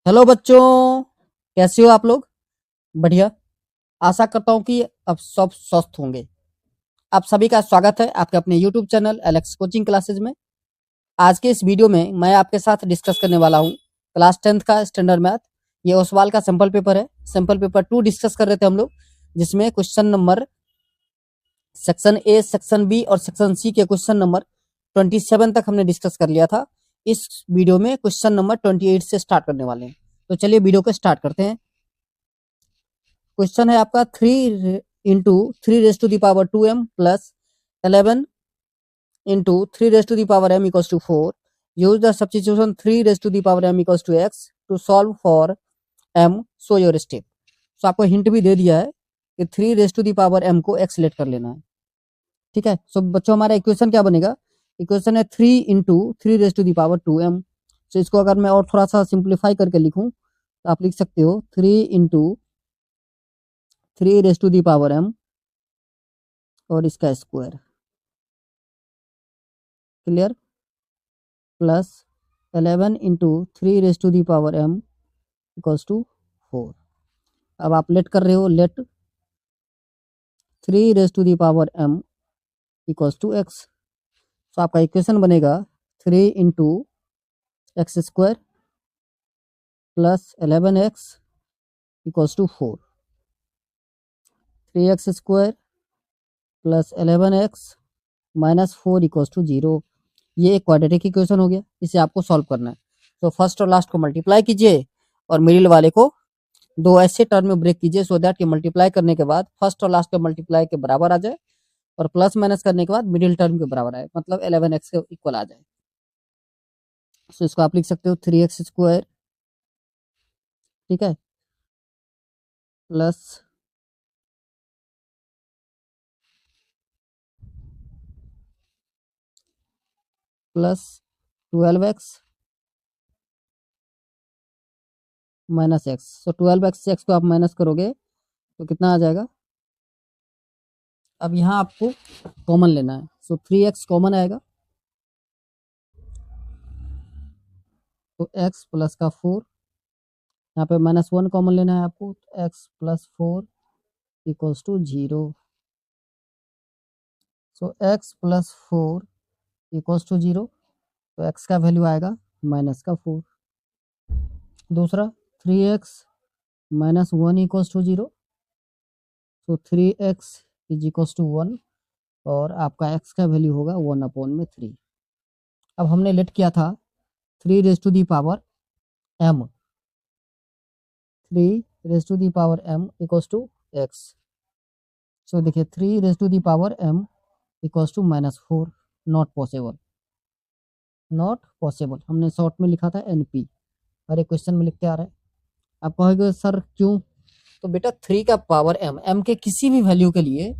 Hello बच्चों, कैसे हो आप लोग? बढ़िया। आशा करता हूँ कि अब सब स्वस्थ होंगे। आप सभी का स्वागत है आपके अपने YouTube channel Alex coaching classes में। आज के इस वीडियो में मैं आपके साथ डिस्कस करने वाला हूँ क्लास 10th का स्टैंडर्ड मैथ। ये ओसवाल का सैंपल पेपर है। सैंपल पेपर 2 डिस्कस कर रहे थे हम लोग, जिसमें question number section A, section B और सेक्शन सी के क्वेश्चन नंबर 27 तक हमने डिस्कस कर लिया था। इस वीडियो में क्वेश्चन नंबर 28 से स्टार्ट करने वाले हैं। तो चलिए वीडियो को स्टार्ट करते हैं। क्वेश्चन है आपका 3 × 3 raised to the power 2m plus 11 into 3 raised to the power m equals to 4. Use the substitution 3 raised to the power m equals to x to solve for m. Show your step. So आपको hint भी दे दिया है कि 3 raised to the power m को x late कर लेना है। ठीक है। सो बच्चों हमारा इक्वेशन क्या बनेगा? इक्वेशन है 3 × 3 raised to the power 2m। सो इसको अगर मैं और थोड़ा सा सिंप्लीफाई करके लिखूं तो आप लिख सकते हो 3 × 3 raised to the power m और इसका square. Clear? Plus 11 × 3 raised to the power m equals to 4। अब आप लेट कर रहे हो, let 3 raised to the power m equals to x। तो आपका इक्वेशन बनेगा 3 × x² plus 11x equals to 4। 3x² plus 11x minus 4 equals to 0। ये एक क्वाड्रेटिक इक्वेशन हो गया, इसे आपको सॉल्व करना है। तो फर्स्ट और लास्ट को मल्टीप्लाई कीजिए और मिडिल वाले को दो ऐसे टर्म में ब्रेक कीजिए सो दैट कि मल्टीप्लाई करने के बाद फर्स्ट और लास्ट के मल्टीप्लाई के बराबर आ जाए और प्लस माइनस करने के बाद मिडिल टर्म के बराबर आए, मतलब 11x के इक्वल आ जाए। सो इसको आप लिख सकते हो 3x², ठीक है, प्लस 12x माइनस एक्स। सो 12x से x को आप माइनस करोगे तो कितना आ जाएगा? अब यहाँ आपको कॉमन लेना है। सो 3x कॉमन आएगा तो x प्लस का 4, यहाँ पे -1 कॉमन लेना है आपको, तो x plus 4 equals to 0। So x plus 4 equals to 0, तो x का वैल्यू आएगा -4। दूसरा 3x माइनस 1 इक्वल्स टू 0, तो 3x इज इक्वल्स टू 1 और आपका x का वैल्यू होगा 1/3। अब हमने लेट किया था 3 raised to the power m, 3 raised to the power m equals to x। So देखिए 3 raised to the power m equals to -4। Not possible, not possible. हमने शॉर्ट में लिखा था NP, हर एक क्वेश्चन में लिखते आ रहा है। आप कहोगे सर क्यों? तो बेटा 3 का पावर m के किसी भी वैल्यू के लिए,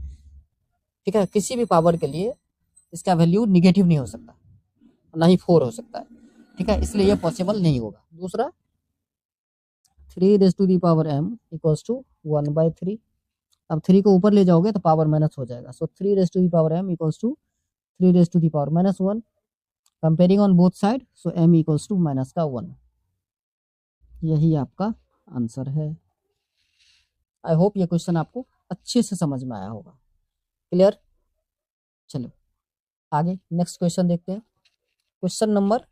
ठीक है, किसी भी पावर के लिए इसका वैल्यू निगेटिव नहीं हो सकता, ना ही 4 हो सकता है, ठीक है, इसलिए ये पॉसिबल नहीं होगा। दूसरा 3 raised to the power m equals to 1/3। अब 3 को ऊपर ले जाओगे तो पावर माइनस हो जाएगा। So 3 raised to the power m equals to 3 raised to the power -1। Comparing on both side, so m equals to minus का 1। यही आपका आंसर है। आई होप ये क्वेश्चन आपको अच्छे से समझ में आया होगा। क्लियर? चलो आगे नेक्स्ट क्वेश्चन देखते हैं। क्वेश्चन नंबर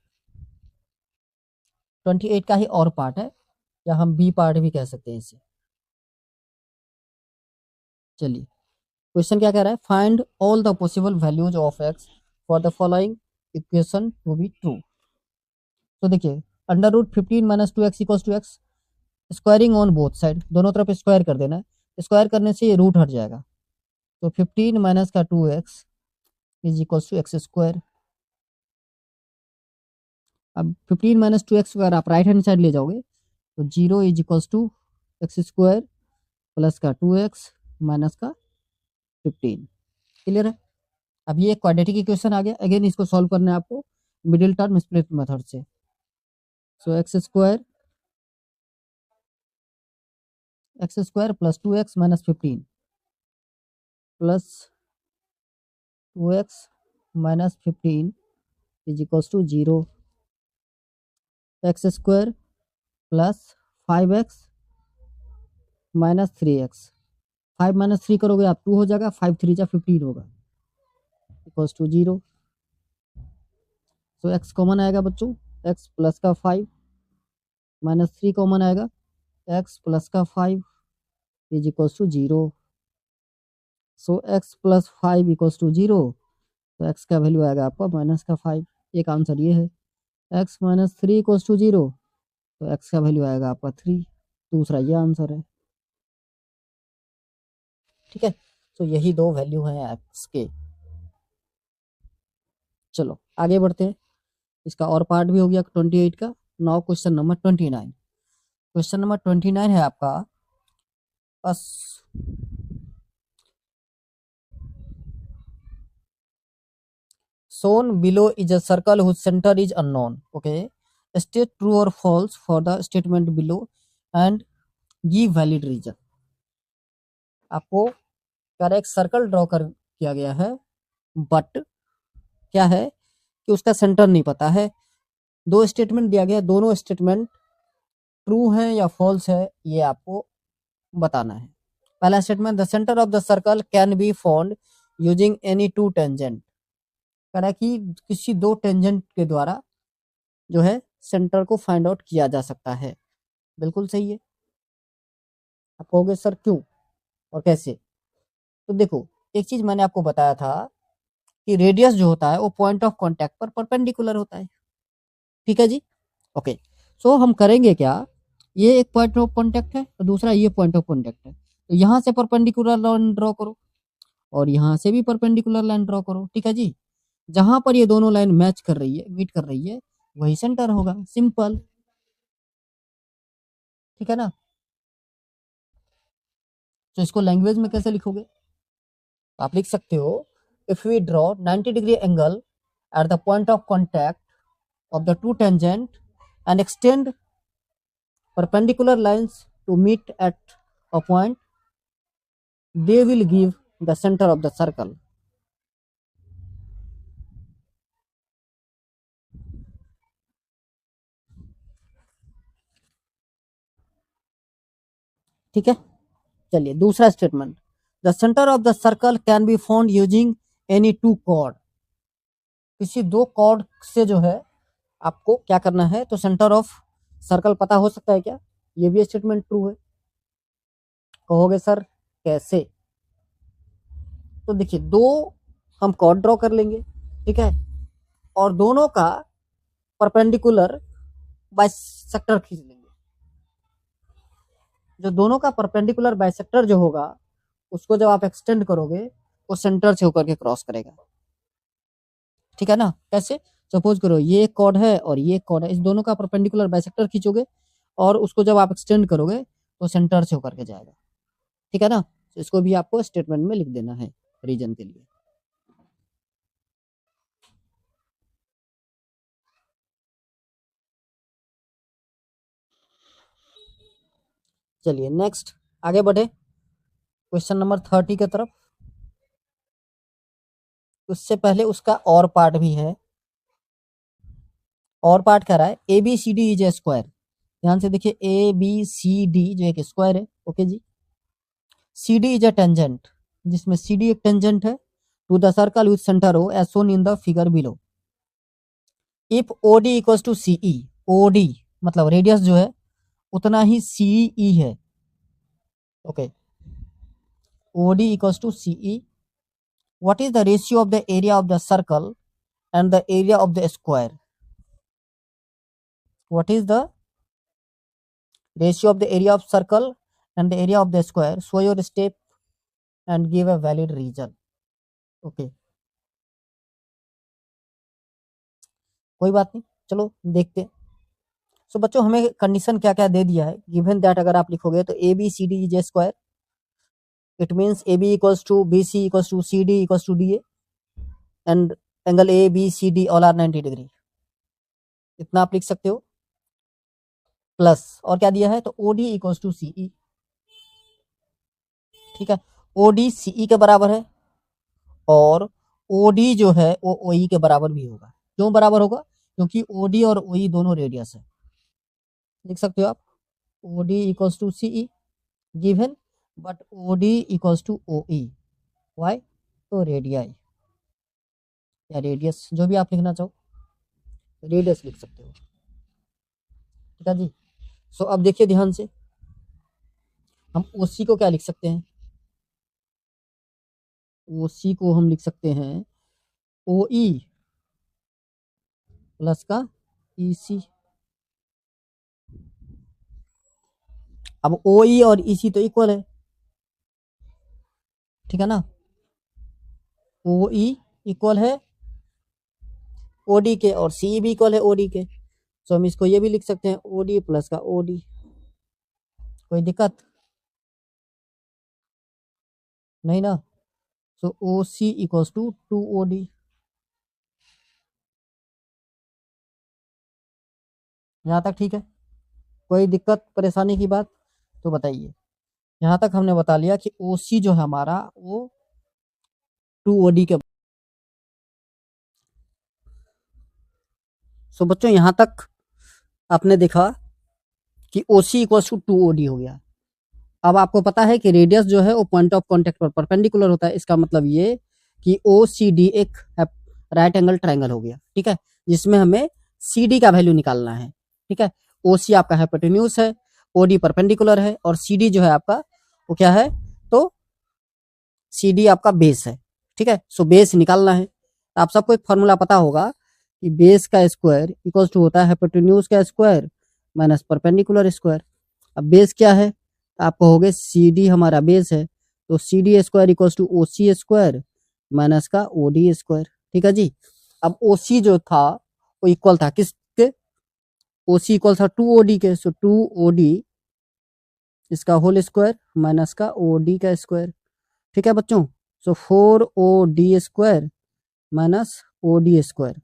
28 का ही और पार्ट है, या हम बी पार्ट भी कह सकते हैं इसे। चलिए क्वेश्चन क्या कह रहा है? Find all the possible values of x for the following equation to be true. तो देखिए √15 - 2x equals to x, squaring on both side, दोनों तरफ स्क्वायर कर देना है। स्क्वायर करने से ये रूट हट जाएगा, तो 15 माइनस का 2x is equals to x²। अब 15 माइनस 2x अगर आप राइट हैंड साइड ले जाओगे तो 0 is equals to x² plus का 2x माइनस का 15। क्लियर है? अब ये क्वाड्रेटिक इक्वेशन आ गया। अगेन इसको सॉल्व करना है आपको मिडिल टर्म स्प्लिट मेथड से। So x² plus 2x minus 15 plus 2x minus 15 is equals to 0। x² plus 5x minus 3x। 5 minus 3 करोगे आप 2 हो जाएगा, 5 3 जा 15 होगा, इक्वल्स टू 0। तो x कॉमन आएगा बच्चों, x प्लस का 5 माइनस 3 कॉमन आएगा, x प्लस का 5 is equals to 0। So x plus 5 equals to 0, तो x का वैल्यू आएगा आपका माइनस का 5। एक आंसर ये है। x माइनस 3 इक्वल्स टू 0, तो x का वैल्यू आएगा आपका 3। दूसरा ये आंसर है। ठीक है, तो यही दो वैल्यू हैं x के। चलो आगे बढ़ते हैं, इसका और पार्ट भी हो गया 28 का। Now question number 29। Question number 29 है आपका बस shown below is a circle whose center is unknown. Okay, state true or false for the statement below and give valid reason। आपको करेक्ट सर्कल ड्रॉ कर किया गया है, बट क्या है कि उसका सेंटर नहीं पता है। दो स्टेटमेंट दिया गया है, दोनों स्टेटमेंट ट्रू है या फॉल्स है, ये आपको बताना है। पहला statement, the centre of the circle can be found using any to tangent. कह रहा है कि किसी दो टेंजेंट के द्वारा जो है सेंटर को फाइंड आउट किया जा सकता है। बिल्कुल सही है। आप कहोगे सर क्यों और कैसे? तो देखो, एक चीज मैंने आपको बताया था कि रेडियस जो होता है वो पॉइंट ऑफ कांटेक्ट पर परपेंडिकुलर होता है। ठीक है जी, ओके। सो हम करेंगे क्या, ये एक पॉइंट ऑफ कांटेक्ट है और दूसरा ये पॉइंट ऑफ कांटेक्ट है, तो यहाँ से परपेंडिकुलर लाइन ड्रॉ करो और यहाँ से भी परपेंडिकुलर लाइन ड्रॉ करो। ठीक है जी, जहां पर ये दोनों लाइन मैच कर रही है, मीट कर रही है, वही सेंटर होगा। सिंपल, ठीक है ना। तो इसको लैंग्वेज में कैसे लिखोगे? आप लिख सकते हो, if we draw 90 degree angle at the point of contact of the two tangent and extend perpendicular lines to meet at a point, they will give the center of the circle। ठीक है, चलिए दूसरा statement, the centre of the circle can be found using any two chord. किसी दो cord से जो है आपको क्या करना है, तो सेंटर ऑफ सर्कल पता हो सकता है क्या? ये भी स्टेटमेंट ट्रू है। कहोगे सर कैसे? तो देखिए, दो हम कॉर्ड ड्रॉ कर लेंगे, ठीक है, और दोनों का परपेंडिकुलर बाइसेक्टर खींच लेंगे। जो दोनों का परपेंडिकुलर बाइसेक्टर जो होगा, उसको जब आप एक्सटेंड करोगे वो सेंटर से होकर के क्रॉस करेगा। ठीक है ना। कैसे? सपोज करो ये एक कॉर्ड है और ये एक कॉर्ड है, इस दोनों का परपेंडिकुलर बाइसेक्टर खींचोगे और उसको जब आप एक्सटेंड करोगे तो सेंटर से होकर के जाएगा। ठीक है ना। तो इसको भी आपको स्टेटमेंट में लिख देना है रीजन के लिए। चलिए नेक्स्ट आगे बढ़े क्वेश्चन नंबर 30 की तरफ। उससे पहले उसका और पार्ट भी है। और पार्ट कह रहा है A B C D is a square. ध्यान से देखिए, ए बी सी डी जो एक स्क्वायर है, ओके जी। C D is a tangent, जिसमें सी डी एक टेंजेंट है to the circle with centre O as shown in the figure below. If O D equals to C E, O D मतलब radius जो है उतना ही C E है, okay. O D equals to C E, what is the ratio of the area of the circle and the area of the square? What is the ratio of the area of circle and the area of the square? Show your step and give a valid reason। okay, कोई बात नहीं, चलो देखते हैं। सो बच्चों, हमें condition क्या क्या दे दिया है। गिवन दैट अगर आप लिखोगे तो A B C D is a square, it means A B equals to B C equals to C D equals to D A and angle A B C D all are 90 degree. इतना आप लिख सकते हो। Plus और क्या दिया है, तो ओ डी इक्वल्स टू सी ई। ठीक है, ओ डी सी ई के बराबर है और ओ डी जो है वो ओ ई के बराबर भी होगा। क्यों बराबर होगा? क्योंकि ओ डी और ओ ई दोनों रेडियस है। लिख सकते हो आप। OD equals to CE given, but OD equals to OE, why? तो रेडियाई या रेडियस, जो भी आप लिखना चाहो, रेडियस लिख सकते हो। ठीक है जी। सो अब देखिए ध्यान से, हम OC को क्या लिख सकते हैं? OC को हम लिख सकते हैं OE प्लस का EC। अब OE और EC तो इक्वल है, ठीक है ना? OE इक्वल है OD के और CE भी इक्वल है OD के, तो हम इसको ये भी लिख सकते हैं OD प्लस का OD। कोई दिक्कत नहीं ना? सो OC इक्वल्स टू 2OD। यहाँ तक ठीक है? कोई दिक्कत परेशानी की बात तो बताइए। यहाँ तक हमने बता लिया कि OC जो है हमारा वो 2OD के। सो बच्चों यहाँ तक आपने देखा कि OC इक्वल्स टू 2OD हो गया। अब आपको पता है कि रेडियस जो है वो पॉइंट ऑफ कांटेक्ट पर परपेंडिकुलर होता है। इसका मतलब ये कि OCD एक राइट एंगल ट्रायंगल हो गया, ठीक है, जिसमें हमें CD का वैल्यू निकालना है। ठीक है, OC आपका हाइपोटेन्यूज है, OD परपेंडिकुलर है और CD जो है आपका वो क्या है? तो CD आपका बेस है। ठीक है, सो बेस निकालना है। तो आप सबको एक फॉर्मूला पता होगा कि बेस का स्क्वायर इक्वल्स टू होता है हाइपोटेन्यूज का स्क्वायर माइनस परपेंडिकुलर स्क्वायर। अब बेस क्या है? आप कहोगे CD हमारा बेस है, तो CD square equals to OC square minus का OD स्क्वायर। ठीक है जी। अब OC जो था वो इक्वल था किसके? OC इक्वल था 2OD के, सो 2OD इसका होल स्क्वायर माइनस का OD का स्क्वायर। ठीक है बच्चों, सो 4OD square minus OD square,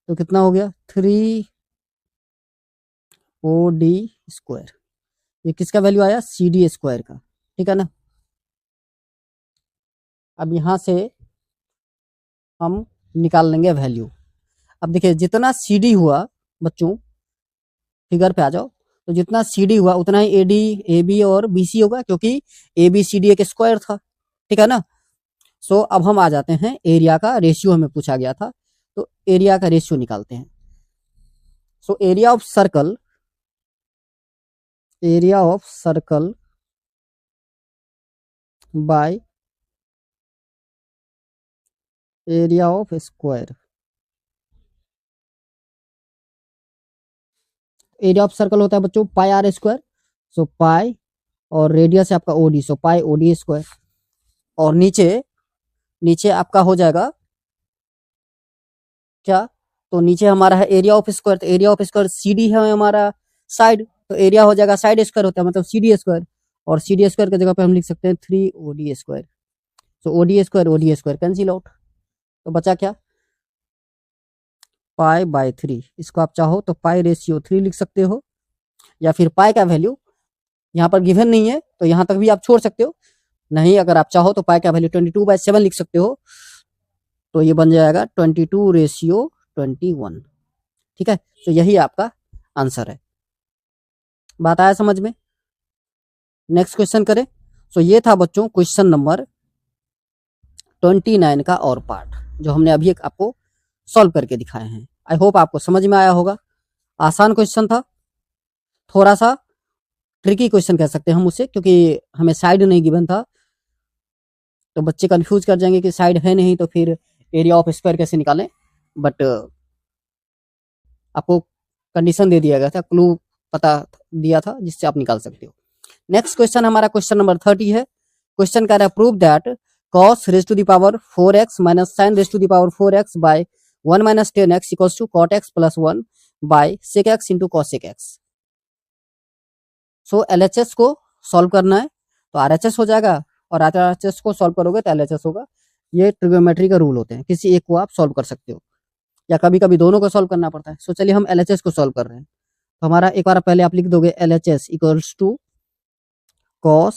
तो कितना हो गया? 3OD square. ये किसका वैल्यू आया? CD स्क्वायर का। ठीक है ना? अब यहां से हम निकाल लेंगे वैल्यू। अब देखिए जितना CD हुआ बच्चों, फिगर पे आ जाओ, तो जितना CD हुआ उतना ही AD AB और BC होगा, क्योंकि ABCD एक स्क्वायर था। ठीक है ना? सो अब हम आ जाते हैं एरिया का रेशियो, हमें पूछा गया था, तो एरिया का रेशियो निकालते हैं। So area of circle by area of square. Area of circle होता है बच्चों पाई आर स्क्वायर, सो पाई और रेडियस है आपका OD, सो पाई OD स्क्वायर। और नीचे नीचे आपका हो जाएगा क्या? तो नीचे हमारा है एरिया ऑफ स्क्वायर, तो एरिया ऑफ स्क्वायर CD है हमारा साइड, तो एरिया हो जाएगा साइड स्क्वायर होता है मतलब CD स्क्वायर, और CD स्क्वायर की जगह पे हम लिख सकते हैं 3OD स्क्वायर। सो OD स्क्वायर कैंसिल आउट, तो बचा क्या? Pi by 3। इसको आप चाहो तो पाई रेशियो 3 लिख सकते हो, या फिर पाई का वैल्यू यहाँ पर गिवन नहीं है तो यहाँ तक भी आप छोड़ सकते हो। नहीं, अगर आप चाहो तो पाई का वैल्यू 22/7 लिख सकते हो, तो ये बन जाएगा 22:21। ठीक है, तो यही आपका आंसर है। बात आया समझ में? नेक्स्ट क्वेश्चन करें। सो ये था बच्चों क्वेश्चन नंबर 29 का और पार्ट, जो हमने अभी एक आपको सॉल्व करके दिखाए हैं। आई होप आपको समझ में आया होगा। आसान क्वेश्चन था, थोड़ा सा ट्रिकी क्वेश्चन कह सकते हैं हम उसे, क्योंकि हमें साइड नहीं गिवन था, तो बच्चे कंफ्यूज कर जाएंगे कि साइड है नहीं तो फिर एरिया ऑफ स्क्वायर कैसे निकालें। बट आपको कंडीशन दे दिया गया था, क्लू पता दिया था, जिससे आप निकाल सकते हो। नेक्स्ट क्वेश्चन हमारा क्वेश्चन नंबर 30 है। क्वेश्चन कह रहा है prove that cos raise to the power 4x minus sin raise to the power 4x by 1 minus 10x equals to cot x plus 1 by sec x into cosec x। सो LHS को solve करना है, तो RHS हो जाएगा, और RHS को solve करोगे तो LHS होगा। ये ट्रिग्नोमेट्री का रूल होते हैं, किसी एक को आप सॉल्व कर सकते हो, या कभी कभी दोनों को सॉल्व करना पड़ता है। सो चलिए हम LHS को सॉल्व कर रहे हैं। तो हमारा एक बार पहले आप लिख दोगे LHS equals to cos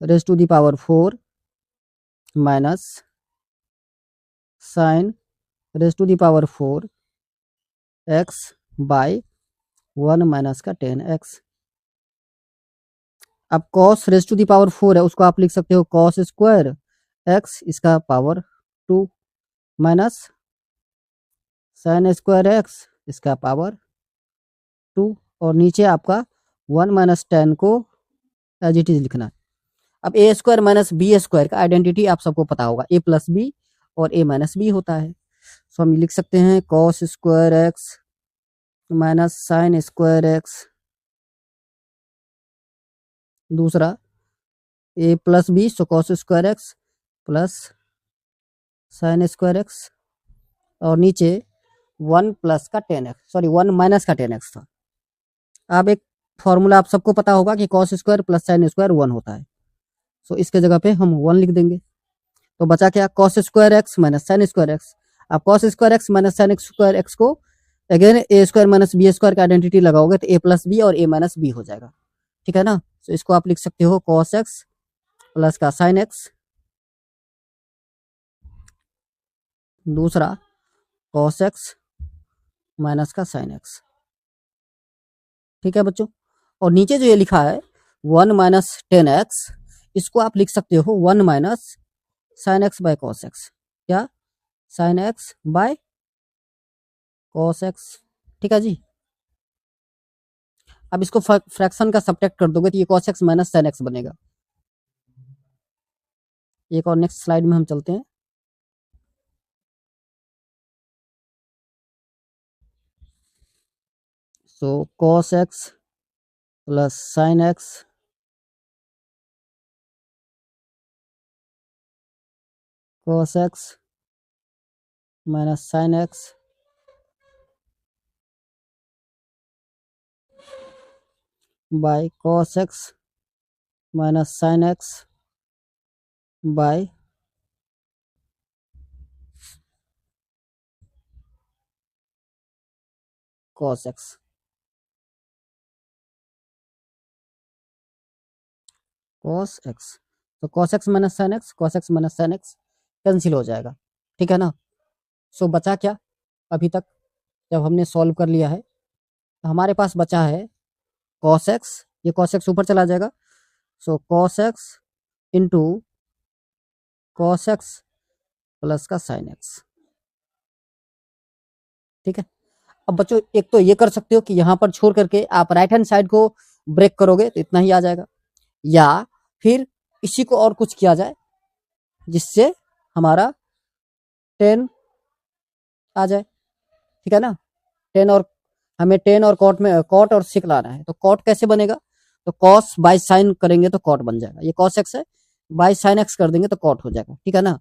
raise to the power 4 minus sin raise to the power 4 x by 1 minus का 10x। अब cos raise to the power 4 है, उसको आप लिख सकते हो cos स्क्वायर x इसका power 2 minus sin square x इसका पावर 2, और नीचे आपका 1 माइनस टेन को एज इट इज लिखना है। अब A square minus B square का आइडेंटिटी आप सबको पता होगा, ए प्लस बी और ए माइनस बी होता है। सो हम लिख सकते हैं cos square x minus sine square x, दूसरा ए प्लस बी, सो cos square x plus sine square x, और नीचे 1 प्लस का 10x, सॉरी 1 माइनस का 10x था। अब एक फॉर्मूला आप सबको पता होगा कि cos square plus sine square 1 होता है, सो इसके जगह पे हम 1 लिख देंगे। तो बचा क्या, cos square x minus sine square x. अब cos square x minus sine square x को अगेन ए स्क्वायर माइनस बी स्क्वायर का आइडेंटिटी लगाओगे तो ए प्लस बी और ए माइनस बी हो जाएगा, ठीक है ना। तो इसको आप लिख सकते हो cos एक्स प्लस का साइन एक्स, दूसरा cos एक्स माइनस का साइन एक्स, ठीक है बच्चों। और नीचे जो ये लिखा है 1 माइनस 10x, इसको आप लिख सकते हो 1 minus sine x by cos x, क्या sine x by cos x, ठीक है जी। अब इसको फ्रैक्शन का सब्ट्रैक्ट कर दोगे तो ये cos x minus sine X बनेगा। एक और नेक्स्ट स्लाइड में हम चलते हैं। सो cos x plus sine X cos x minus sine x by cos x minus sine x by cos x। cos x, तो cos x minus sine X, cos x minus sine X cancel हो जाएगा, ठीक है ना। सो बचा क्या, अभी तक जब हमने सॉल्व कर लिया है तो हमारे पास बचा है cos x, ये cos x ऊपर चला जाएगा, सो cos x into cos x plus का साइन एक्स, ठीक है। अब बच्चों एक तो ये कर सकते हो कि यहाँ पर छोड़ करके आप राइट हैंड साइड को ब्रेक करोगे तो इतना ही आ जाएगा, या फिर इसी को और कुछ किया जाए जिससे हमारा 10 आ जाए, ठीक है ना। 10 और हमें 10 और कॉट में कॉट और सिक लाना है, तो कॉट कैसे बनेगा, तो कॉस बाय साइन करेंगे तो कॉट बन जाएगा, ये cos x है, बाय साइन x कर देंगे तो कॉट हो जाएगा, ठीक है ना।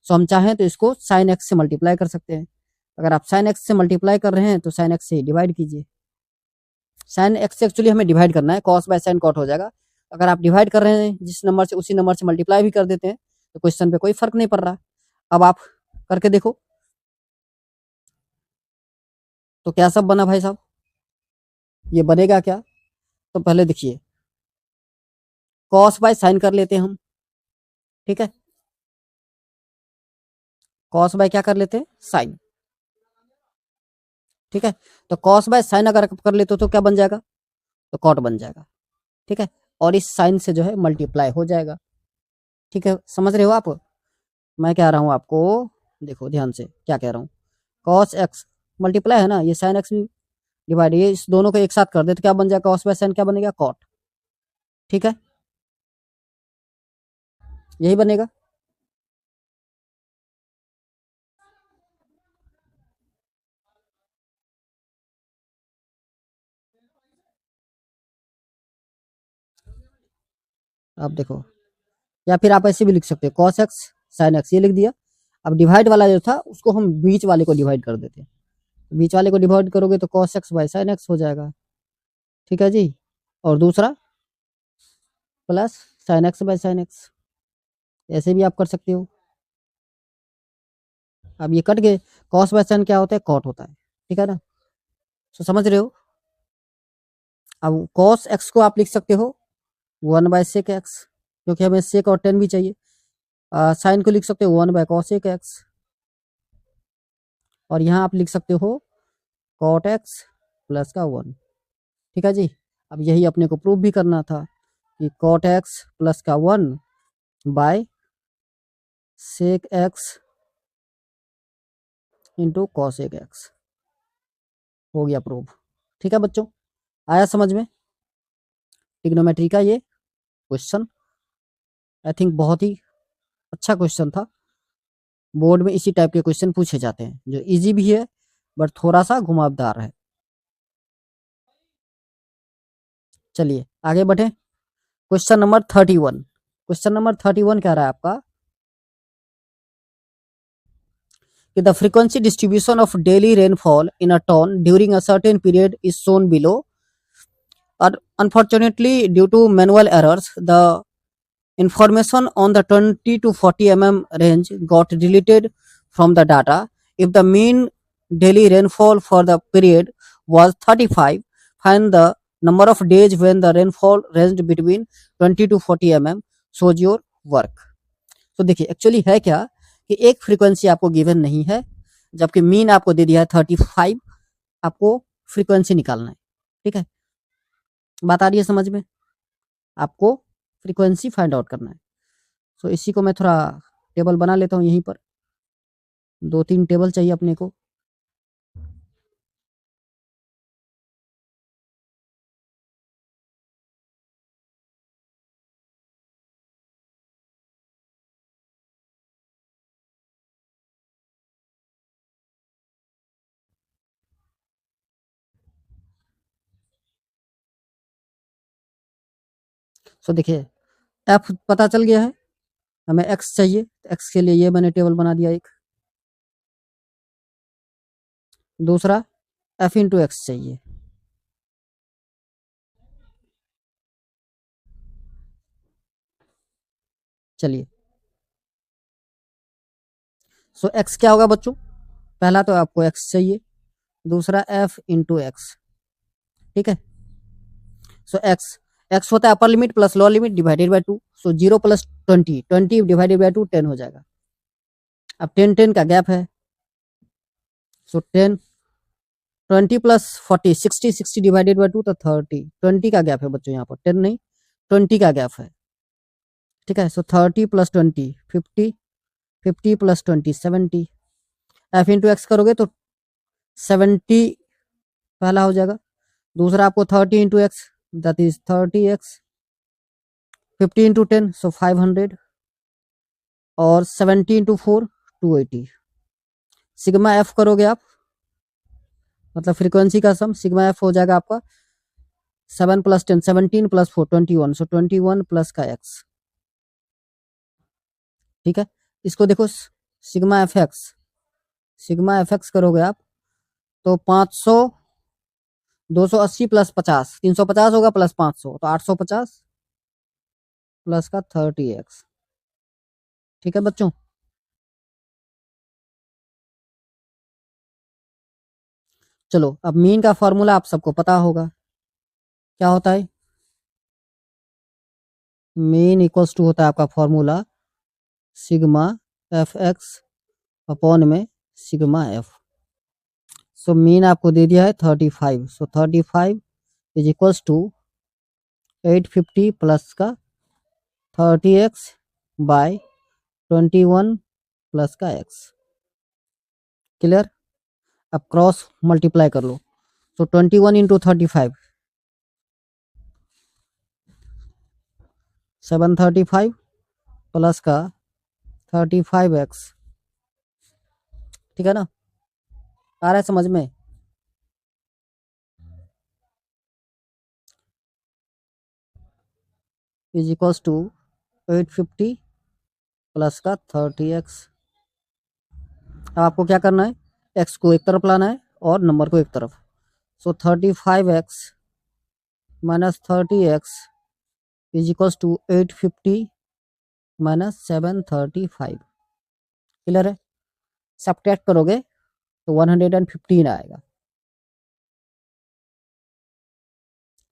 सो हम चाहें तो इसको साइन x से मल्टीप्लाई कर सकते हैं। अगर आप साइन x से मल्टीप्लाई कर रहे हैं तो साइन x से डिवाइड कीजिए। साइन x से एक्चुअली हमें डिवाइड करना है, कॉस बाय साइन कॉट हो जाएगा। अगर आप डिवाइड कर रहे हैं जिस नंबर से, उसी नंबर से मल्टीप्लाई भी कर देते हैं तो क्वेश्चन पे कोई फर्क नहीं पड़ रहा। अब आप करके देखो तो क्या सब बना भाई साहब, ये बनेगा क्या, तो पहले देखिए कॉस बाय साइन कर लेते हैं हम, ठीक है। कॉस बाय क्या कर लेते हैं, साइन, ठीक है। तो कॉस बाय साइन अगर कर लेते हो तो क्या बन जाएगा, तो कॉट बन जाएगा, ठीक है। और इस साइन से जो है मल्टीप्लाई हो जाएगा, ठीक है। समझ रहे हो आप, मैं कह रहा हूं आपको, देखो ध्यान से क्या कह रहा हूं, कॉस एक्स मल्टीप्लाई है ना, ये साइन एक्स भी डिवाइड, ये इस दोनों को एक साथ कर दे तो क्या बन जाएगा, कॉस बाय साइन क्या बनेगा, कॉट, ठीक है, यही बनेगा। आप देखो, या फिर आप ऐसे भी लिख सकते हो कॉस एक्स साइन एक्स, ये लिख दिया। अब डिवाइड वाला जो था उसको हम बीच वाले को डिवाइड कर देते हैं, बीच वाले को डिवाइड करोगे तो cos x by sine x हो जाएगा, ठीक है जी। और दूसरा plus sine x by sine x, ऐसे भी आप कर सकते हो। अब ये कट गए, कॉस बाय साइन क्या होता है, कॉट होता है, ठीक है ना। तो समझ रहे हो। अब कॉस एक्स को आप लिख सकते हो 1 बाय सेक एक्स, क्योंकि हमें सेक और 10 भी चाहिए। साइन को लिख सकते हो 1 बाय कॉस एक्स, और यहाँ आप लिख सकते हो कॉट एक्स प्लस का 1, ठीक है जी। अब यही अपने को प्रूव भी करना था, कि कॉट एक्स प्लस का 1 by sec X into cosec X, हो गया प्रूव। ठीक है बच्चों, आया समझ में ट्रिग्नोमेट्री का ये क्वेश्चन? आई थिंक बहुत ही अच्छा क्वेश्चन था। बोर्ड में इसी टाइप के क्वेश्चन पूछे जाते हैं, जो इजी भी है बट थोड़ा सा घुमावदार है। चलिए आगे बढ़े। Question number 31। क्वेश्चन नंबर 31 कह रहा है आपका कि the frequency distribution of daily rainfall in a town during a certain period is shown below. Unfortunately, due to manual errors, the information on the 20 to 40 range got deleted from the data. If the mean daily rainfall for the period was 35, find the number of days when the rainfall ranged between 20 to 40 shows your work. तो देखिए actually है क्या कि एक frequency आपको given नहीं है, जबकि मीन आपको दे दिया है 35। आपको फ्रीक्वेंसी निकालना है। ठीक है, बात आ रही है समझ में? आपको फ्रीक्वेंसी फाइंड आउट करना है। सो इसी को मैं थोड़ा टेबल बना लेता हूँ यहीं पर। 2-3 टेबल चाहिए अपने को। सो देखिए एफ पता चल गया है, हमें एक्स चाहिए। एक्स के लिए ये मैंने टेबल बना दिया एक। दूसरा एफ इंटू एक्स चाहिए। चलिए सो एक्स क्या होगा बच्चों? पहला तो आपको एक्स चाहिए, दूसरा एफ इंटू एक्स। ठीक है, सो एक्स, एक्स होता है upper limit plus lower limit divided by 2। So 0 plus 20, 20 divided by 2 10 हो जाएगा। अब 10 का गैप है, सो 10, 20 प्लस 40 60, 60 डिवाइडेड बाय 2 तो 30। 20 का गैप है बच्चों, यहाँ पर 10 नहीं 20 का गैप है। ठीक है, सो 30 plus 20 50, 50 plus 20 70। F into x करोगे तो 70 पहला हो जाएगा। दूसरा आपको 30 into x that is 30x, 50 into 10 सो 500, और 70 इंटू 4 280। सिग्मा एफ करोगे आप, मतलब फ्रीक्वेंसी का सम, सिग्मा एफ हो जाएगा आपका 7 प्लस 10 17 प्लस 4 21, सो 21 प्लस का एक्स। ठीक है, इसको देखो sigma F x, sigma F x करोगे आप तो 500, 280 प्लस 50 350 होगा, प्लस 500 तो 850 प्लस का 30x। ठीक है बच्चों, चलो अब मीन का फॉर्मूला आप सबको पता होगा क्या होता है। मीन इक्वल्स टू होता है आपका formula sigma F x upon में सिग्मा एफ। सो मीन आपको दे दिया है 35, सो 35 इज इक्वल्स टू 850 प्लस का 30x बाय 21 प्लस का x। क्लियर? अब क्रॉस मल्टीप्लाई कर लो, सो 21 इंटू 35 735 प्लस का 35x। ठीक है ना, आ रहा है समझ में? इज इक्वल्स टू 850 प्लस का 30x। अब आपको क्या करना है, x को एक तरफ लाना है और नंबर को एक तरफ। सो 35x माइनस 30x is equals to 850 minus 735। Clear है? सब्ट्रैक्ट करोगे तो 115 आएगा।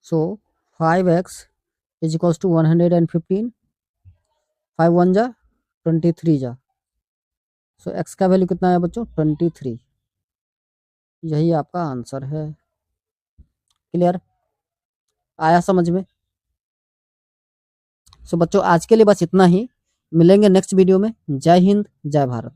सो 5x इज इक्वल्स टू 115, 5 1 जा 23 जा, सो x का वैल्यू कितना है बच्चों 23। यही आपका आंसर है। क्लियर? आया समझ में? सो बच्चों आज के लिए बस इतना ही, मिलेंगे नेक्स्ट वीडियो में। जय हिंद, जय भारत।